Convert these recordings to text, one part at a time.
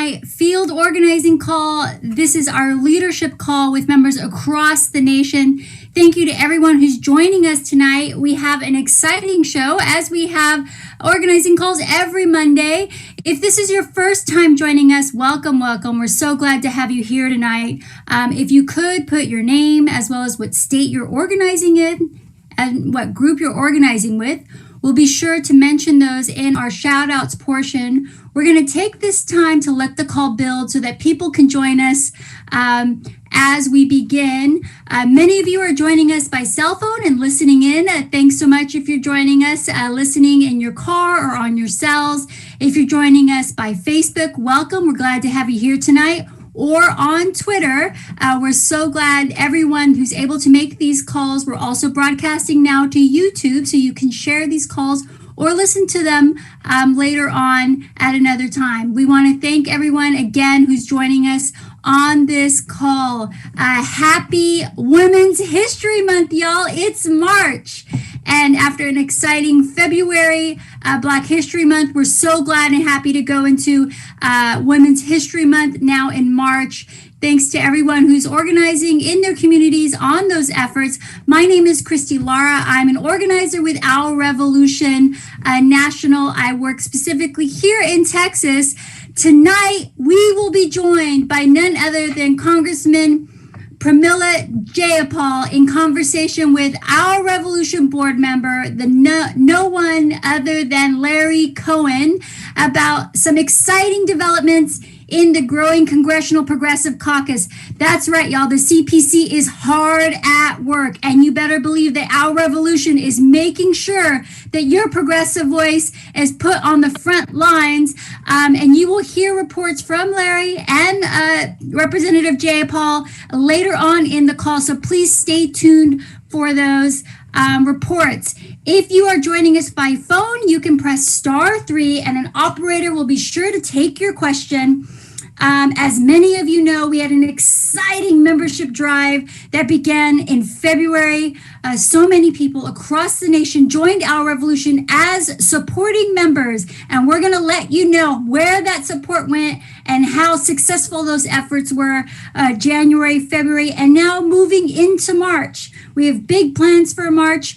my field organizing call. This is our leadership call with members across the nation. Thank you to everyone who's joining us tonight. We have an exciting show as we have organizing calls every Monday. If this is your first time joining us, welcome, welcome. We're so glad to have you here tonight. If you could put your name as well as what state you're organizing in and what group you're organizing with, we'll be sure to mention those in our shout outs portion. We're going to take this time to let the call build so that people can join us as we begin. Many of you are joining us by cell phone and listening in. Thanks so much if you're joining us listening in your car or on your cells. If you're joining us by Facebook, welcome. We're glad to have you here tonight. Or on Twitter. We're so glad everyone who's able to make these calls. We're also broadcasting now to YouTube so you can share these calls or listen to them later on at another time. We want to thank everyone again who's joining us on this call. Happy Women's History Month, y'all. It's March. And after an exciting February, Black History Month, we're so glad and happy to go into Women's History Month now in March. Thanks to everyone who's organizing in their communities on those efforts. My name is Christy Lara. I'm an organizer with Our Revolution National. I work specifically here in Texas. Tonight, we will be joined by none other than Congressman Pramila Jayapal in conversation with Our Revolution board member, no one other than Larry Cohen, about some exciting developments in the growing Congressional Progressive Caucus. That's right, y'all. The CPC is hard at work, and you better believe that Our Revolution is making sure that your progressive voice is put on the front lines. And you will hear reports from Larry and Representative Jayapal later on in the call. So please stay tuned for those reports. If you are joining us by phone, you can press *3 and an operator will be sure to take your question. As many of you know, we had an exciting membership drive that began in February. So many people across the nation joined Our Revolution as supporting members, and we're going to let you know where that support went and how successful those efforts were January, February, and now moving into March. We have big plans for March.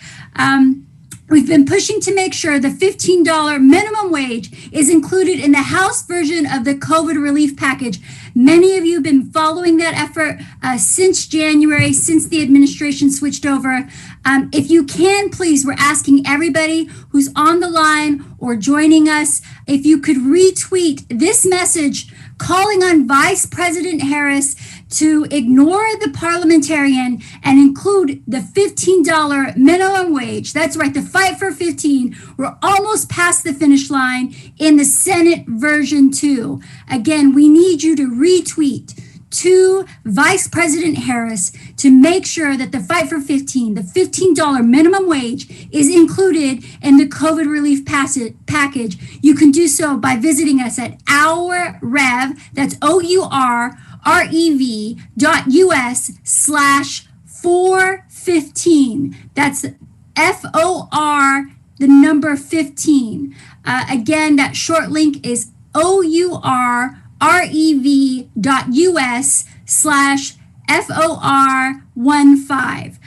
We've been pushing to make sure the $15 minimum wage is included in the House version of the COVID relief package. Many of you have been following that effort since January, since the administration switched over. If you can, please, we're asking everybody who's on the line or joining us, if you could retweet this message calling on Vice President Harris to ignore the parliamentarian and include the $15 minimum wage. That's right, the fight for 15. We're almost past the finish line in the Senate version 2. Again, we need you to retweet to Vice President Harris to make sure that the fight for 15, the $15 minimum wage, is included in the COVID relief package. You can do so by visiting us at OurRev, that's OurRev.us/415. That's FOR, the number 15. Again, that short link is OurRev.us/FOR15.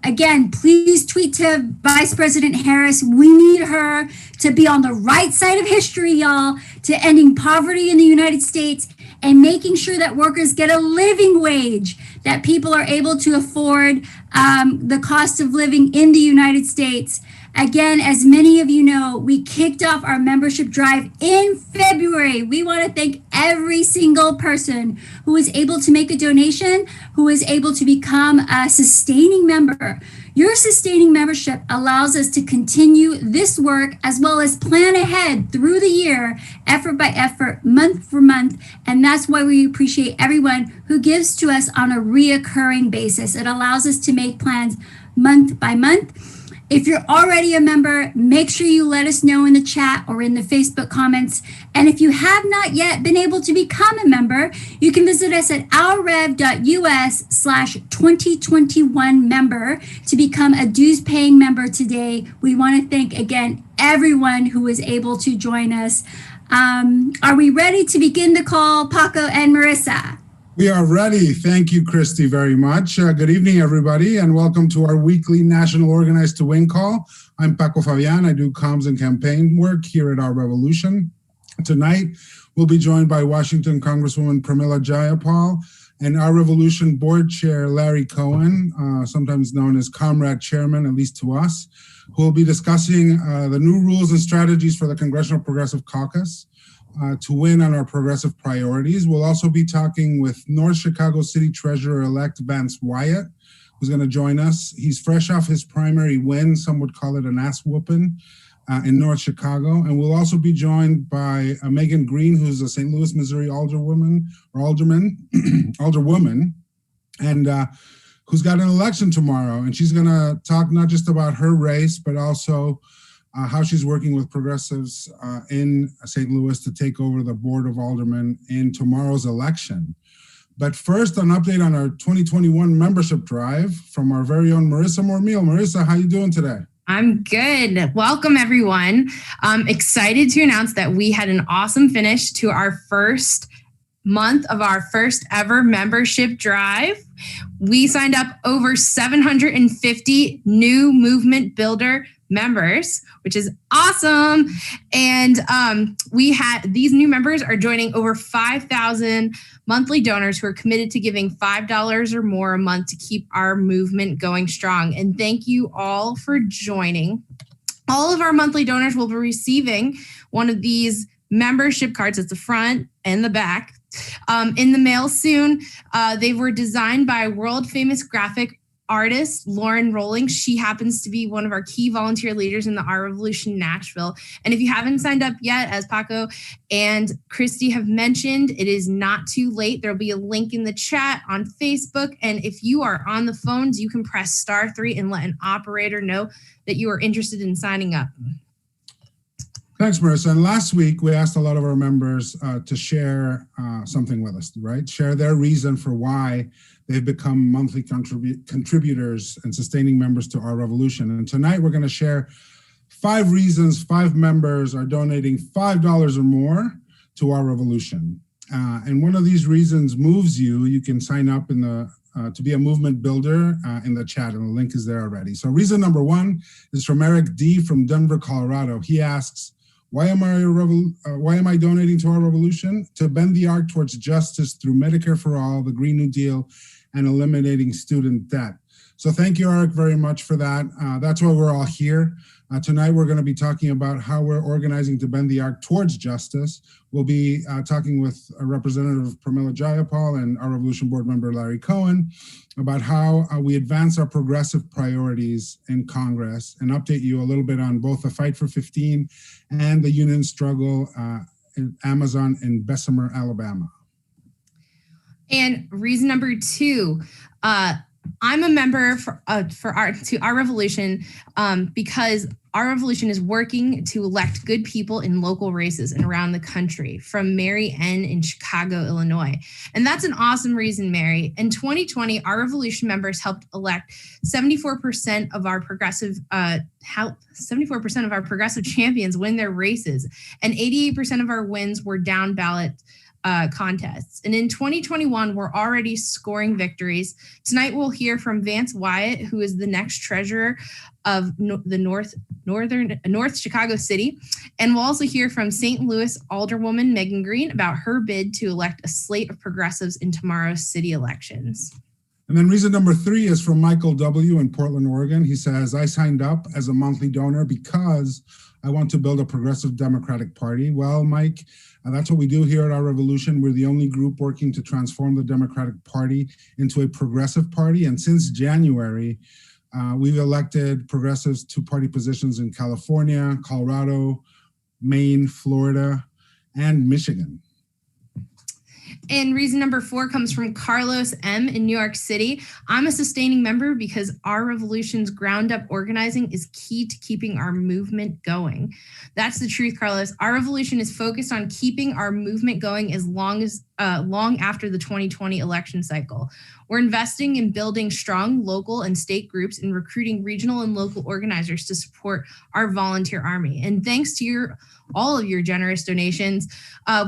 Again, please tweet to Vice President Harris. We need her to be on the right side of history, y'all, to ending poverty in the United States and making sure that workers get a living wage, that people are able to afford the cost of living in the United States. Again, as many of you know, we kicked off our membership drive in February. We want to thank every single person who was able to make a donation, who was able to become a sustaining member. Your sustaining membership allows us to continue this work as well as plan ahead through the year, effort by effort, month for month. And that's why we appreciate everyone who gives to us on a reoccurring basis. It allows us to make plans month by month. If you're already a member, make sure you let us know in the chat or in the Facebook comments. And if you have not yet been able to become a member, you can visit us at OurRev.us/2021 member to become a dues paying member today. We want to thank again everyone who was able to join us. Are we ready to begin the call, Paco and Marissa? We are ready. Thank you, Christy, very much. Good evening, everybody, and welcome to our weekly National Organized to Win call. I'm Paco Fabian. I do comms and campaign work here at Our Revolution. Tonight, we'll be joined by Washington Congresswoman Pramila Jayapal and Our Revolution Board Chair Larry Cohen, sometimes known as Comrade Chairman, at least to us, who will be discussing the new rules and strategies for the Congressional Progressive Caucus to win on our progressive priorities. We'll also be talking with North Chicago City Treasurer-elect Vance Wyatt, who's going to join us. He's fresh off his primary win, some would call it an ass whooping, in North Chicago. And we'll also be joined by Megan Green, who's a St. Louis, Missouri alderwoman, and who's got an election tomorrow. And she's going to talk not just about her race, but also how she's working with progressives in St. Louis to take over the Board of Aldermen in tomorrow's election. But first, an update on our 2021 membership drive from our very own Marissa Mormeal. Marissa, how you doing today? I'm good. Welcome, everyone. I'm excited to announce that we had an awesome finish to our first month of our first ever membership drive. We signed up over 750 new Movement Builder members, which is awesome. And these new members are joining over 5,000 monthly donors who are committed to giving $5 or more a month to keep our movement going strong. And thank you all for joining. All of our monthly donors will be receiving one of these membership cards at the front and the back in the mail soon. They were designed by world famous graphic artist Lauren Rowling. She happens to be one of our key volunteer leaders in the Our Revolution Nashville. And if you haven't signed up yet, as Paco and Christy have mentioned, it is not too late. There'll be a link in the chat on Facebook. And if you are on the phones, you can press *3 and let an operator know that you are interested in signing up. Thanks, Marissa. And last week, we asked a lot of our members to share something with us, right? Share their reason for why they've become monthly contributors and sustaining members to Our Revolution. And tonight, we're going to share 5 reasons 5 members are donating $5 or more to Our Revolution. And one of these reasons moves you. You can sign up in the to be a movement builder in the chat, and the link is there already. So reason number 1 is from Eric D. from Denver, Colorado. He asks, why am I donating to Our Revolution? To bend the arc towards justice through Medicare for All, the Green New Deal, and eliminating student debt. So thank you, Eric, very much for that. That's why we're all here. Tonight, we're going to be talking about how we're organizing to bend the arc towards justice. We'll be talking with Representative Pramila Jayapal and Our Revolution Board member Larry Cohen about how we advance our progressive priorities in Congress and update you a little bit on both the Fight for 15 and the union struggle in Amazon in Bessemer, Alabama. And reason number 2, I'm a member for Our Revolution because Our Revolution is working to elect good people in local races and around the country, from Mary N. in Chicago, Illinois. And that's an awesome reason, Mary. In 2020, Our Revolution members helped elect 74% of our progressive 74% of our progressive champions win their races, and 88% of our wins were down ballot contests. And in 2021, we're already scoring victories. Tonight, we'll hear from Vance Wyatt, who is the next treasurer of the North Chicago City. And we'll also hear from St. Louis Alderwoman Megan Green about her bid to elect a slate of progressives in tomorrow's city elections. And then reason number 3 is from Michael W. in Portland, Oregon. He says, I signed up as a monthly donor because I want to build a progressive Democratic Party. Well, Mike, that's what we do here at Our Revolution. We're the only group working to transform the Democratic Party into a progressive party. And since January, we've elected progressives to party positions in California, Colorado, Maine, Florida, and Michigan. And reason number 4 comes from Carlos M. in New York City. I'm a sustaining member because Our Revolution's ground up organizing is key to keeping our movement going. That's the truth, Carlos. Our Revolution is focused on keeping our movement going as long as long after the 2020 election cycle. We're investing in building strong local and state groups and recruiting regional and local organizers to support our volunteer army. And thanks to all of your generous donations,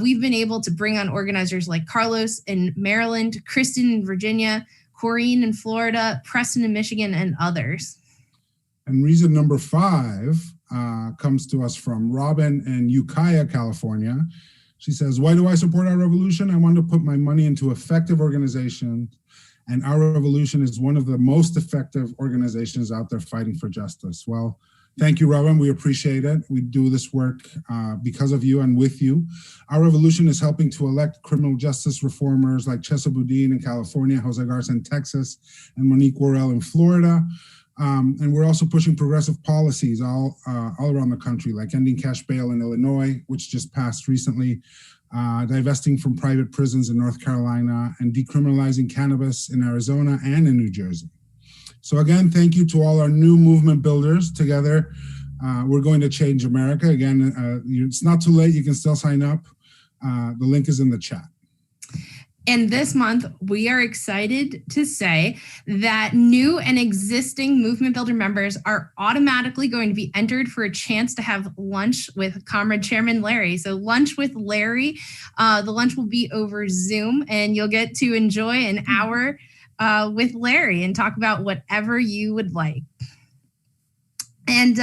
we've been able to bring on organizers like Carlos in Maryland, Kristen in Virginia, Corrine in Florida, Preston in Michigan, and others. And reason number 5 comes to us from Robin in Ukiah, California. She says, why do I support Our Revolution? I want to put my money into effective organizations, and Our Revolution is one of the most effective organizations out there fighting for justice. Well, thank you, Robin. We appreciate it. We do this work because of you and with you. Our Revolution is helping to elect criminal justice reformers like Chesa Boudin in California, Jose Garza in Texas, and Monique Worrell in Florida. And we're also pushing progressive policies all around the country, like ending cash bail in Illinois, which just passed recently, divesting from private prisons in North Carolina, and decriminalizing cannabis in Arizona and in New Jersey. So again, thank you to all our new movement builders. Together, we're going to change America. Again, it's not too late. You can still sign up. The link is in the chat. And this month, we are excited to say that new and existing Movement Builder members are automatically going to be entered for a chance to have lunch with Comrade Chairman Larry. So lunch with Larry, the lunch will be over Zoom, and you'll get to enjoy an hour with Larry and talk about whatever you would like. And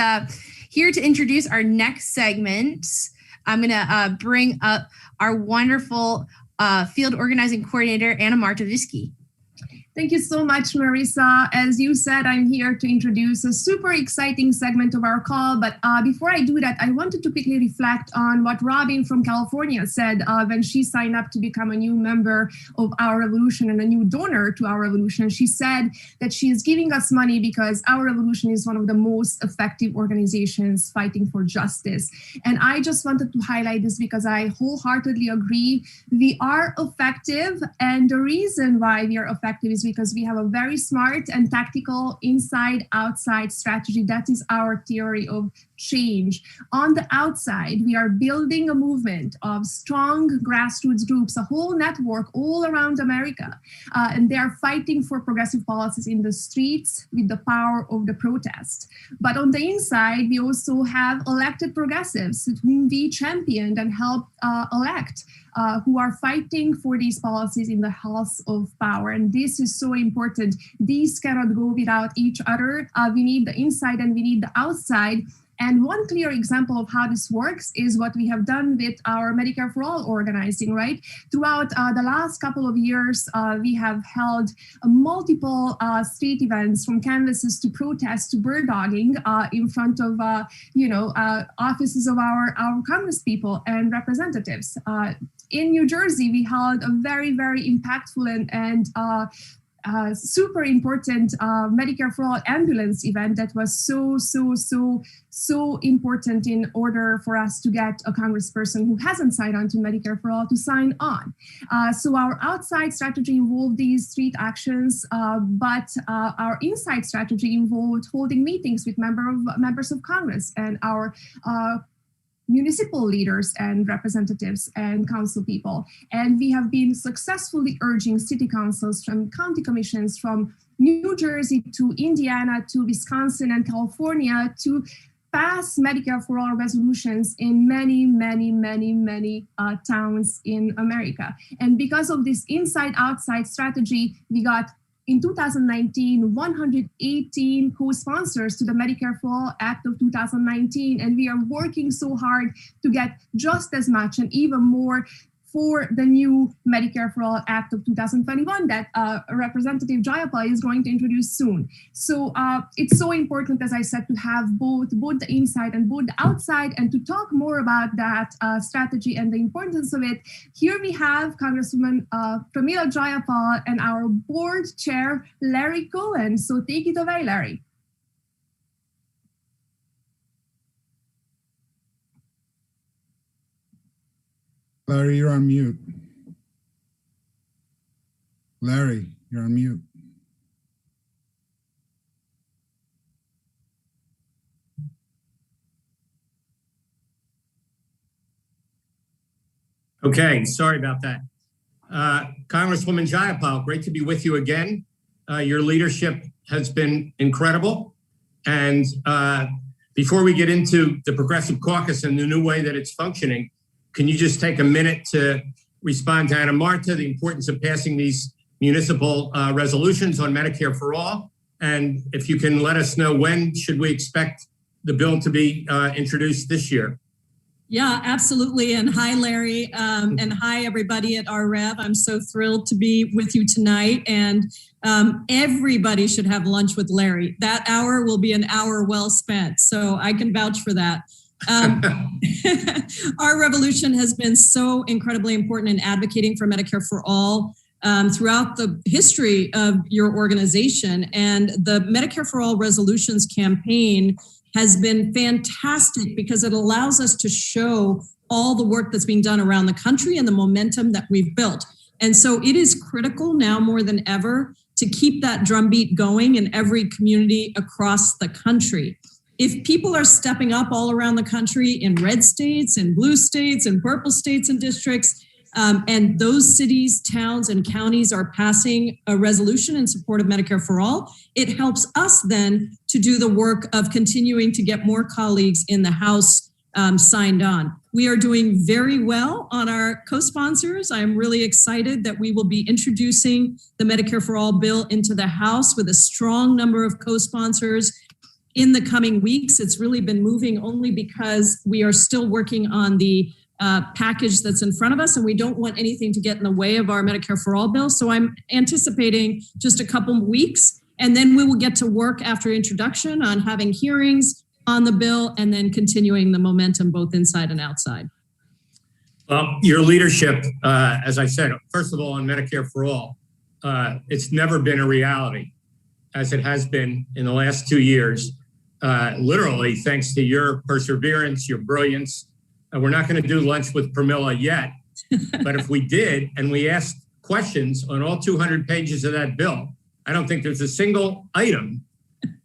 here to introduce our next segment, I'm going to bring up our wonderful Field Organizing Coordinator, Anna Martovisky. Thank you so much, Marissa. As you said, I'm here to introduce a super exciting segment of our call. But before I do that, I wanted to quickly reflect on what Robin from California said when she signed up to become a new member of Our Revolution and a new donor to Our Revolution. She said that she is giving us money because Our Revolution is one of the most effective organizations fighting for justice. And I just wanted to highlight this because I wholeheartedly agree. We are effective, and the reason why we are effective is because we have a very smart and tactical inside-outside strategy. That is our theory of change. On the outside, we are building a movement of strong grassroots groups, a whole network all around America, and they are fighting for progressive policies in the streets with the power of the protest. But on the inside, we also have elected progressives whom we championed and helped elect, who are fighting for these policies in the halls of power. And this is so important. These cannot go without each other. We need the inside and we need the outside. And one clear example of how this works is what we have done with our Medicare for All organizing, right? Throughout the last couple of years, we have held multiple street events, from canvases to protests to bird dogging in front of, offices of our congresspeople and representatives. In New Jersey, we held a very, very impactful and super important Medicare for All ambulance event that was so important in order for us to get a congressperson who hasn't signed on to Medicare for All to sign on. So our outside strategy involved these street actions, but our inside strategy involved holding meetings with members of Congress and our municipal leaders and representatives and council people. And we have been successfully urging city councils from county commissions from New Jersey to Indiana to Wisconsin and California to pass Medicare for All resolutions in many towns in America. And because of this inside-outside strategy, we got in 2019, 118 co-sponsors to the Medicare for All Act of 2019, and we are working so hard to get just as much and even more for the new Medicare for All Act of 2021 that Representative Jayapal is going to introduce soon. So it's so important, as I said, to have both the inside and both the outside. And to talk more about that strategy and the importance of it, here we have Congresswoman Pramila Jayapal and our board chair, Larry Cohen. So take it away, Larry. Larry, you're on mute. Larry, you're on mute. Okay, sorry about that. Congresswoman Jayapal, great to be with you again. Your leadership has been incredible. And before we get into the Progressive Caucus and the new way that it's functioning, can you just take a minute to respond to Anna Marta, the importance of passing these municipal resolutions on Medicare for All? And if you can let us know, when should we expect the bill to be introduced this year? Yeah, absolutely. And hi, Larry, and hi, everybody at OurRev. I'm so thrilled to be with you tonight. And everybody should have lunch with Larry. That hour will be an hour well spent. So I can vouch for that. Our revolution has been so incredibly important in advocating for Medicare for All throughout the history of your organization. And the Medicare for All Resolutions campaign has been fantastic because it allows us to show all the work that's being done around the country and the momentum that we've built. And so it is critical now more than ever to keep that drumbeat going in every community across the country. If people are stepping up all around the country in red states and blue states and purple states and districts, and those cities, towns, and counties are passing a resolution in support of Medicare for All, it helps us then to do the work of continuing to get more colleagues in the House signed on. We are doing very well on our co-sponsors. I'm really excited that we will be introducing the Medicare for All bill into the House with a strong number of co-sponsors in the coming weeks. It's really been moving only because we are still working on the package that's in front of us, and we don't want anything to get in the way of our Medicare for All bill. So I'm anticipating just a couple of weeks, and then we will get to work after introduction on having hearings on the bill and then continuing the momentum both inside and outside. Well, your leadership, as I said, first of all, on Medicare for All, it's never been a reality as it has been in the last 2 years, literally thanks to your perseverance, your brilliance. We're not going to do lunch with Pramila yet, but if we did and we asked questions on all 200 pages of that bill, I don't think there's a single item,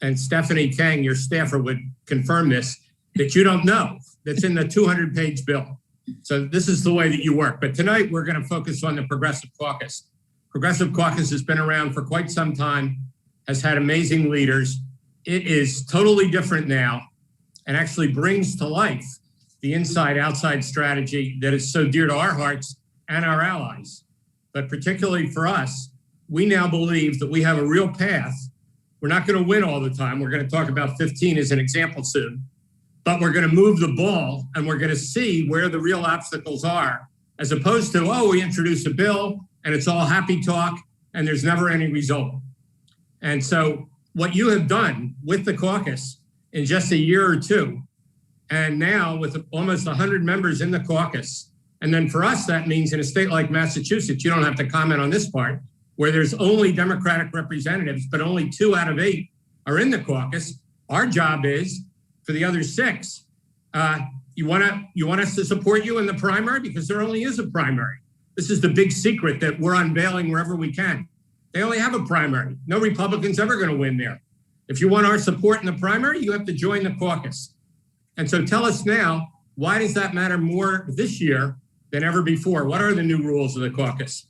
and Stephanie Kang, your staffer, would confirm this, that you don't know that's in the 200-page bill. So this is the way that you work. But tonight we're going to focus on the Progressive Caucus. Progressive Caucus has been around for quite some time, has had amazing leaders. It is totally different now and actually brings to life the inside-outside strategy that is so dear to our hearts and our allies. But particularly for us, we now believe that we have a real path. We're not going to win all the time. We're going to talk about 15 as an example soon, but we're going to move the ball and we're going to see where the real obstacles are, as opposed to, oh, we introduce a bill and it's all happy talk and there's never any result. And so what you have done with the caucus in just a year or two, and now with almost 100 members in the caucus, and then for us, that means in a state like Massachusetts, you don't have to comment on this part, where there's only Democratic representatives, but only 2 out of 8 are in the caucus. Our job is, for the other 6, you want us to support you in the primary? Because there only is a primary. This is the big secret that we're unveiling wherever we can. They only have a primary. No Republican's ever going to win there. If you want our support in the primary, you have to join the caucus. And so tell us now, why does that matter more this year than ever before? What are the new rules of the caucus?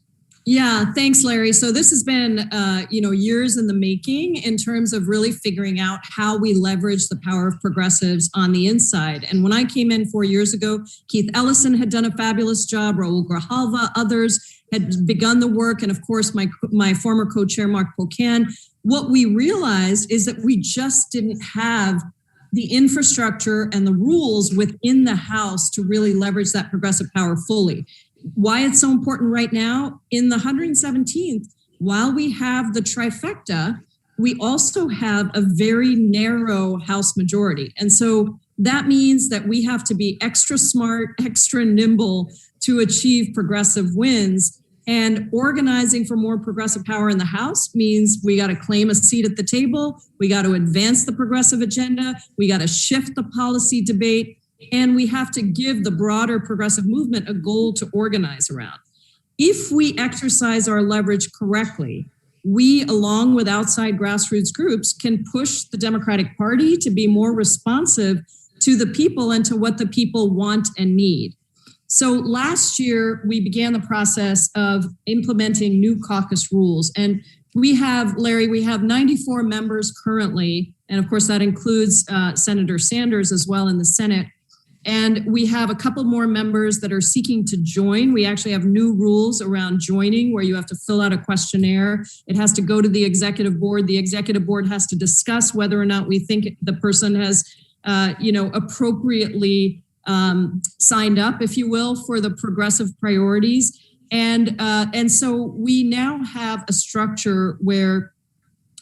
Yeah, thanks, Larry. So this has been, years in the making in terms of really figuring out how we leverage the power of progressives on the inside. And when I came in 4 years ago, Keith Ellison had done a fabulous job, Raul Grijalva, others had begun the work. And of course, my former co-chair, Mark Pocan. What we realized is that we just didn't have the infrastructure and the rules within the House to really leverage that progressive power fully. Why it's so important right now, in the 117th, while we have the trifecta, we also have a very narrow House majority. And so that means that we have to be extra smart, extra nimble to achieve progressive wins. And organizing for more progressive power in the House means we got to claim a seat at the table. We got to advance the progressive agenda. We got to shift the policy debate. And we have to give the broader progressive movement a goal to organize around. If we exercise our leverage correctly, we, along with outside grassroots groups, can push the Democratic Party to be more responsive to the people and to what the people want and need. So last year, we began the process of implementing new caucus rules. And we have 94 members currently. And of course, that includes Senator Sanders as well in the Senate. And we have a couple more members that are seeking to join. We actually have new rules around joining where you have to fill out a questionnaire. It has to go to the executive board. The executive board has to discuss whether or not we think the person has, appropriately signed up, if you will, for the progressive priorities. And so we now have a structure where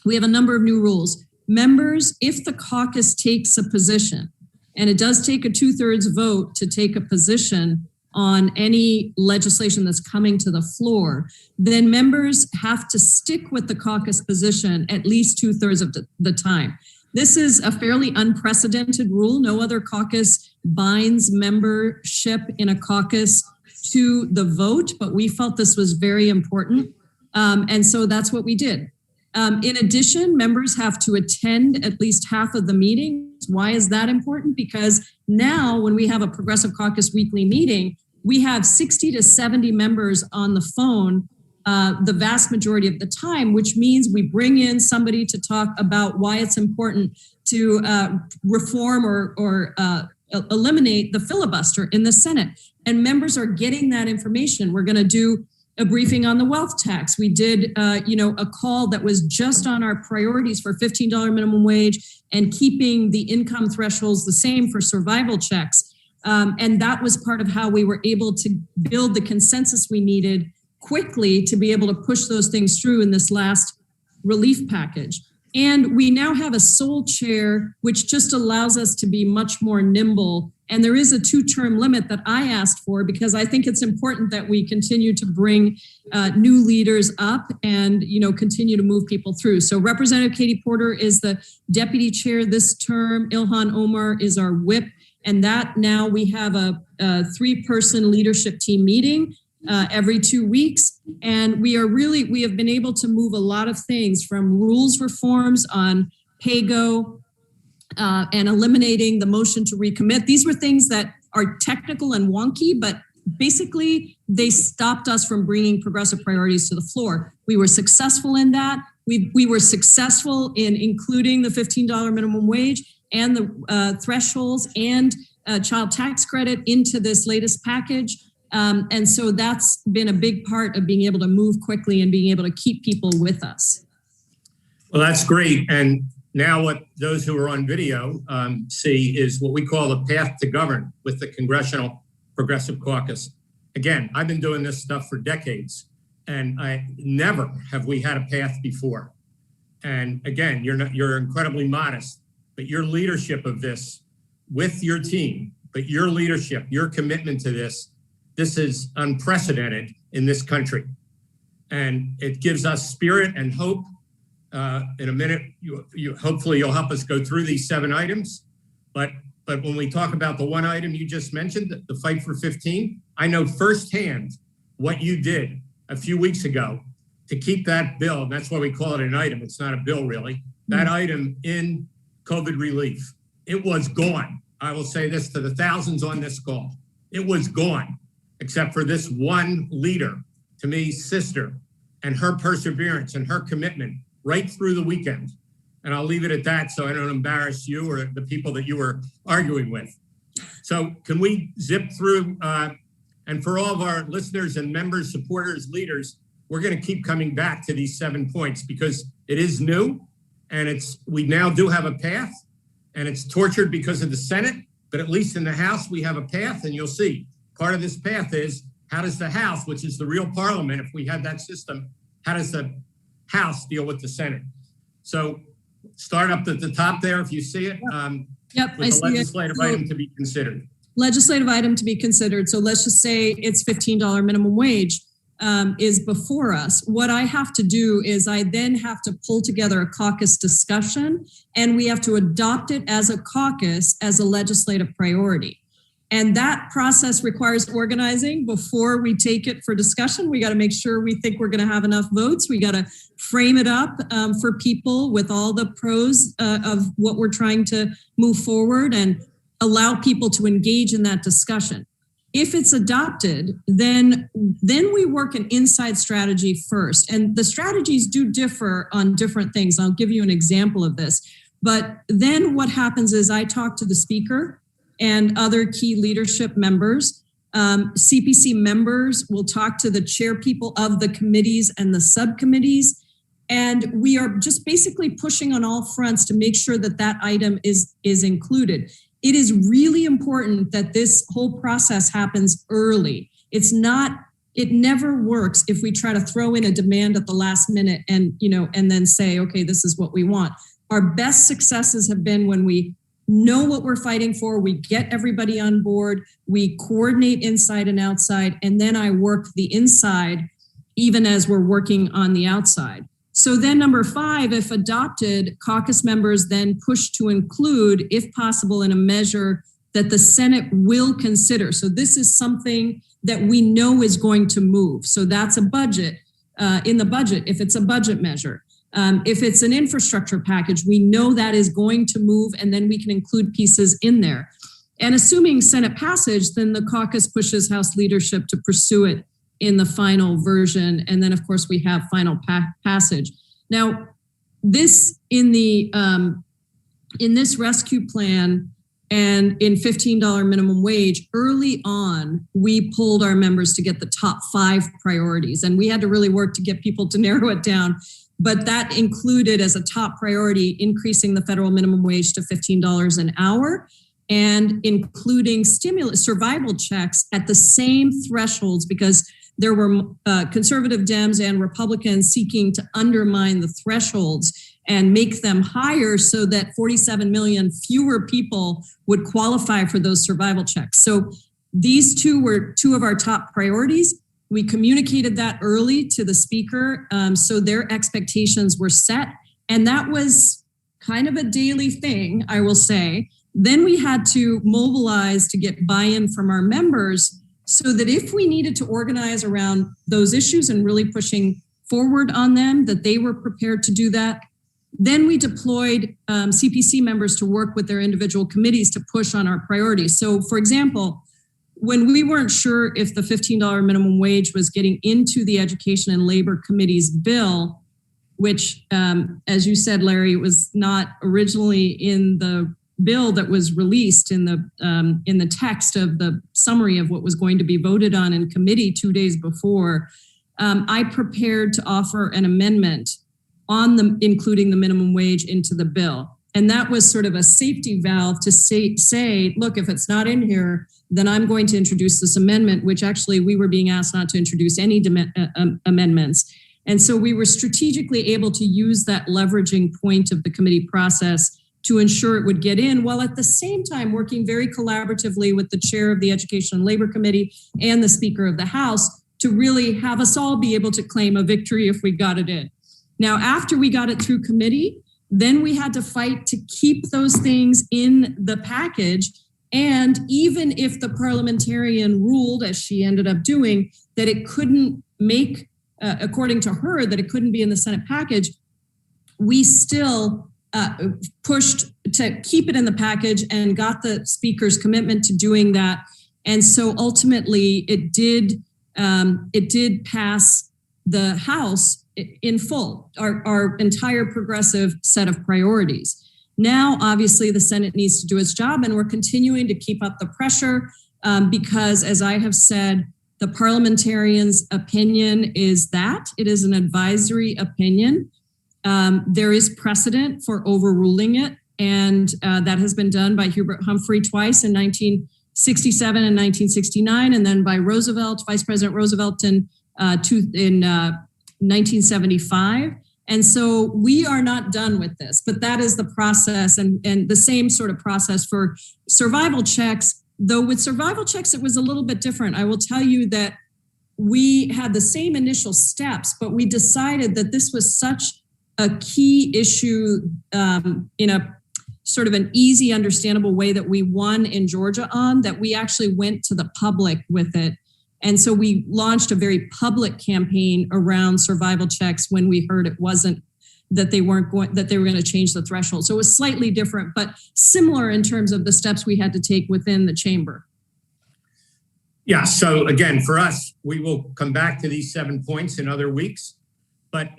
we have a number of new rules. Members, if the caucus takes a position, and it does take a 2/3 vote to take a position on any legislation that's coming to the floor, then members have to stick with the caucus position at least 2/3 of the time. This is a fairly unprecedented rule. No other caucus binds membership in a caucus to the vote, but we felt this was very important. And so that's what we did. In addition, members have to attend at least half of the meetings. Why is that important? Because now when we have a Progressive Caucus weekly meeting, we have 60 to 70 members on the phone the vast majority of the time, which means we bring in somebody to talk about why it's important to reform or eliminate the filibuster in the Senate. And members are getting that information. We're going to do a briefing on the wealth tax. We did, a call that was just on our priorities for $15 minimum wage and keeping the income thresholds the same for survival checks. And that was part of how we were able to build the consensus we needed quickly to be able to push those things through in this last relief package. And we now have a sole chair, which just allows us to be much more nimble. And there is a 2-term limit that I asked for because I think it's important that we continue to bring new leaders up and, continue to move people through. So Representative Katie Porter is the deputy chair this term. Ilhan Omar is our whip. And that now we have a 3-person leadership team meeting every 2 weeks. And we have been able to move a lot of things from rules reforms on PAYGO and eliminating the motion to recommit. These were things that are technical and wonky, but basically they stopped us from bringing progressive priorities to the floor. We were successful in that. We were successful in including the $15 minimum wage and the thresholds and child tax credit into this latest package. And so that's been a big part of being able to move quickly and being able to keep people with us. Well, that's great. And now what those who are on video see is what we call a path to govern with the Congressional Progressive Caucus. Again, I've been doing this stuff for decades, and I never have we had a path before. And again, you're incredibly modest, but your leadership of this with your team, but your leadership, your commitment to this is unprecedented in this country. And it gives us spirit and hope. In a minute, hopefully you'll help us go through these 7 items. But when we talk about the one item you just mentioned, the fight for 15, I know firsthand what you did a few weeks ago to keep that bill, and that's why we call it an item. It's not a bill, really. That item in COVID relief, it was gone. I will say this to the thousands on this call. It was gone, except for this one leader, to me, sister, and her perseverance and her commitment right through the weekend. And I'll leave it at that so I don't embarrass you or the people that you were arguing with. So can we zip through, and for all of our listeners and members, supporters, leaders, we're going to keep coming back to these 7 points because it is new and we now do have a path, and it's tortured because of the Senate, but at least in the House, we have a path, and you'll see part of this path is how does the House, which is the real parliament, if we had that system, how does the House deal with the Senate? So start up at the top there if you see it. Yep, with the legislative item to be considered. Legislative item to be considered. So let's just say it's $15 minimum wage is before us. What I have to do is I then have to pull together a caucus discussion, and we have to adopt it as a caucus as a legislative priority. And that process requires organizing before we take it for discussion. We got to make sure we think we're going to have enough votes. We got to frame it up for people with all the pros of what we're trying to move forward and allow people to engage in that discussion. if it's adopted, then we work an inside strategy first. And the strategies do differ on different things. I'll give you an example of this. But then what happens is I talk to the speaker and other key leadership members. CPC members will talk to the chair people of the committees and the subcommittees. And we are just basically pushing on all fronts to make sure that that item is included. It is really important that this whole process happens early. It never works if we try to throw in a demand at the last minute and then say, okay, this is what we want. Our best successes have been when we know what we're fighting for, we get everybody on board, we coordinate inside and outside, and then I work the inside even as we're working on the outside. So then number 5, if adopted, caucus members then push to include, if possible, in a measure that the Senate will consider. So this is something that we know is going to move. So that's a budget, in the budget, if it's a budget measure. If it's an infrastructure package, we know that is going to move, and then we can include pieces in there. And assuming Senate passage, then the caucus pushes House leadership to pursue it in the final version. And then, of course, we have final passage. Now, this in this rescue plan and in $15 minimum wage, early on, we pulled our members to get the top 5 priorities. And we had to really work to get people to narrow it down. But that included as a top priority, increasing the federal minimum wage to $15 an hour, and including survival checks at the same thresholds, because there were conservative Dems and Republicans seeking to undermine the thresholds and make them higher so that 47 million fewer people would qualify for those survival checks. So these two were 2 of our top priorities. We communicated that early to the speaker, so their expectations were set. And that was kind of a daily thing, I will say. Then we had to mobilize to get buy-in from our members so that if we needed to organize around those issues and really pushing forward on them, that they were prepared to do that. Then we deployed CPC members to work with their individual committees to push on our priorities. So, for example, when we weren't sure if the $15 minimum wage was getting into the Education and Labor Committee's bill, which, as you said, Larry, was not originally in the bill that was released in the text of the summary of what was going to be voted on in committee 2 days before, I prepared to offer an amendment on including the minimum wage into the bill. And that was sort of a safety valve to say, look, if it's not in here, then I'm going to introduce this amendment, which actually we were being asked not to introduce any amendments. And so we were strategically able to use that leveraging point of the committee process to ensure it would get in, while at the same time working very collaboratively with the chair of the Education and Labor Committee and the Speaker of the House to really have us all be able to claim a victory if we got it in. Now, after we got it through committee, then we had to fight to keep those things in the package. And even if the parliamentarian ruled, as she ended up doing, that it couldn't make, according to her, that it couldn't be in the Senate package, we still pushed to keep it in the package and got the speaker's commitment to doing that. And so ultimately it did pass the House in full, our entire progressive set of priorities. Now, obviously, the Senate needs to do its job, and we're continuing to keep up the pressure because, as I have said, the parliamentarians' opinion is that it is an advisory opinion. There is precedent for overruling it, and that has been done by Hubert Humphrey twice in 1967 and 1969, and then by Roosevelt, Vice President Roosevelt in 1975. And so we are not done with this, but that is the process, and the same sort of process for survival checks. Though with survival checks, it was a little bit different. I will tell you that we had the same initial steps, but we decided that this was such a key issue in a sort of an easy, understandable way that we won in Georgia on, that we actually went to the public with it. And so we launched a very public campaign around survival checks when we heard it wasn't, that they were going to change the threshold. So it was slightly different, but similar in terms of the steps we had to take within the chamber. Yeah, so again, for us, we will come back to these 7 points in other weeks, but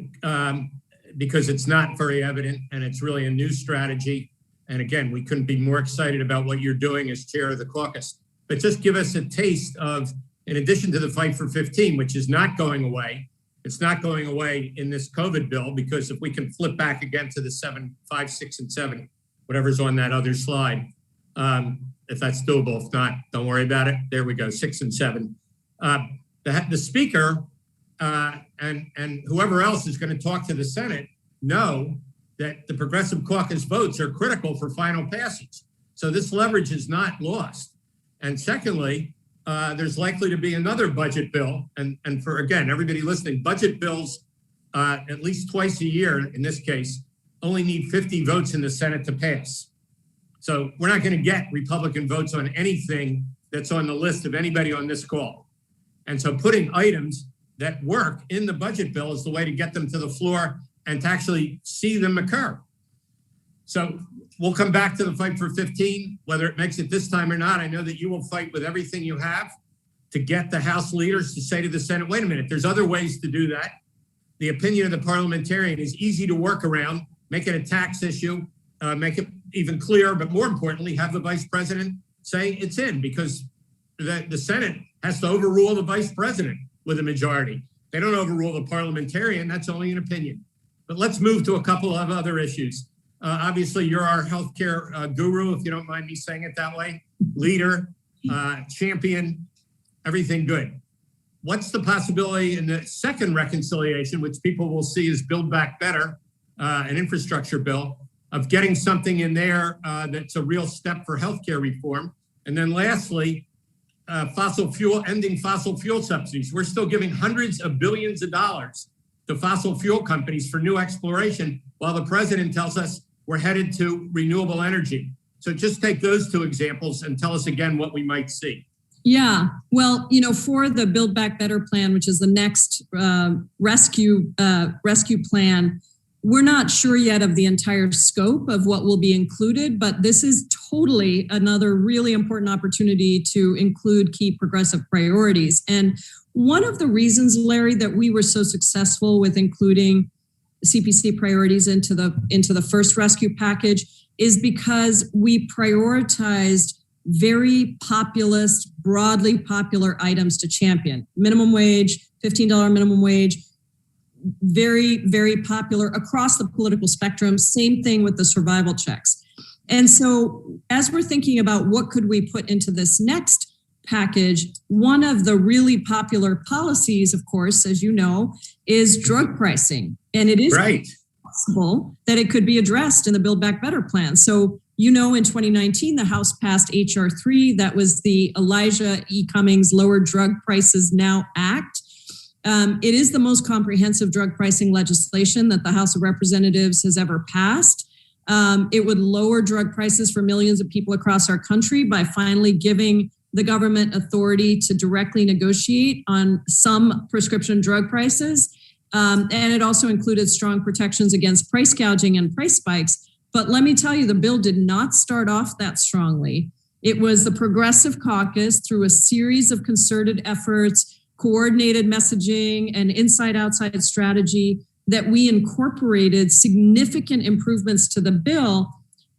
because it's not very evident and it's really a new strategy. And again, we couldn't be more excited about what you're doing as chair of the caucus. But just give us a taste of, in addition to the fight for 15, which is not going away, it's not going away in this COVID bill, because if we can flip back again to the 7, 5, 6, and 7, whatever's on that other slide, if that's doable. If not, don't worry about it. There we go, 6 and 7. The speaker and whoever else is going to talk to the Senate know that the Progressive Caucus votes are critical for final passage. So this leverage is not lost. And secondly, there's likely to be another budget bill. And for, again, everybody listening, budget bills, at least twice a year, in this case, only need 50 votes in the Senate to pass. So we're not going to get Republican votes on anything that's on the list of anybody on this call. And so putting items that work in the budget bill is the way to get them to the floor and to actually see them occur. So we'll come back to the fight for 15, whether it makes it this time or not. I know that you will fight with everything you have to get the House leaders to say to the Senate, wait a minute, there's other ways to do that. The opinion of the parliamentarian is easy to work around, make it a tax issue, make it even clearer, but more importantly, have the vice president say it's in, because the Senate has to overrule the vice president with a majority. They don't overrule the parliamentarian, that's only an opinion. But let's move to a couple of other issues. Obviously, you're our healthcare guru, if you don't mind me saying it that way, leader, champion, everything good. What's the possibility in the second reconciliation, which people will see as Build Back Better, an infrastructure bill, of getting something in there that's a real step for healthcare reform? And then lastly, ending fossil fuel subsidies. We're still giving hundreds of billions of dollars to fossil fuel companies for new exploration, while the president tells us we're headed to renewable energy. So just take those two examples and tell us again what we might see. Yeah, well, for the Build Back Better plan, which is the next rescue plan, we're not sure yet of the entire scope of what will be included, but this is totally another really important opportunity to include key progressive priorities. And one of the reasons, Larry, that we were so successful with including CPC priorities into the first rescue package is because we prioritized very populist, broadly popular items to champion. Minimum wage, $15 minimum wage, very, very popular across the political spectrum. Same thing with the survival checks. And so as we're thinking about what could we put into this next package, one of the really popular policies, of course, as you know, is drug pricing. And it is possible that it could be addressed in the Build Back Better plan. So, in 2019, the House passed H.R. 3. That was the Elijah E. Cummings Lower Drug Prices Now Act. It is the most comprehensive drug pricing legislation that the House of Representatives has ever passed. It would lower drug prices for millions of people across our country by finally giving the government authority to directly negotiate on some prescription drug prices. And it also included strong protections against price gouging and price spikes. But let me tell you, the bill did not start off that strongly. It was the Progressive Caucus, through a series of concerted efforts, coordinated messaging, and inside-outside strategy, that we incorporated significant improvements to the bill